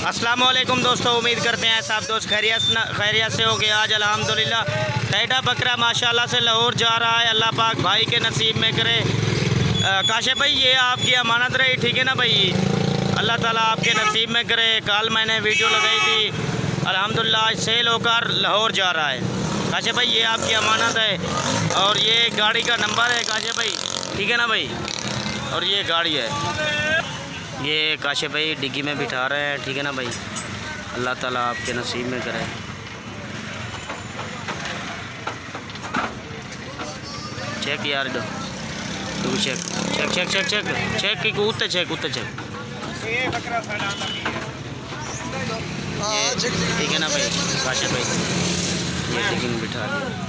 अस्सलाम वालेकुम दोस्तों, उम्मीद करते हैं सब दोस्त खैरियत से हो गए। आज अल्हम्दुलिल्लाह टेढ़ा बकरा माशाल्लाह से लाहौर जा रहा है। अल्लाह पाक भाई के नसीब में करे। काशिफ भाई ये आपकी अमानत रही, ठीक है ना भाई? अल्लाह ताला आपके नसीब में करे। कल मैंने वीडियो लगाई थी, अल्हम्दुलिल्लाह सेल होकर लाहौर जा रहा है। काशिफ भाई ये आपकी अमानत है और ये गाड़ी का नंबर है काशिफ भाई, ठीक है ना भाई? और ये गाड़ी है, ये काशिफ भाई डिग्गी में बिठा रहे हैं, ठीक है ना भाई? अल्लाह ताला आपके नसीब में करे। चेक यार दो check check check check check check की कूदते चेक कूदते चेक, ठीक है ना भाई? काशिफ भाई ये डिग्गी में बिठा दिया।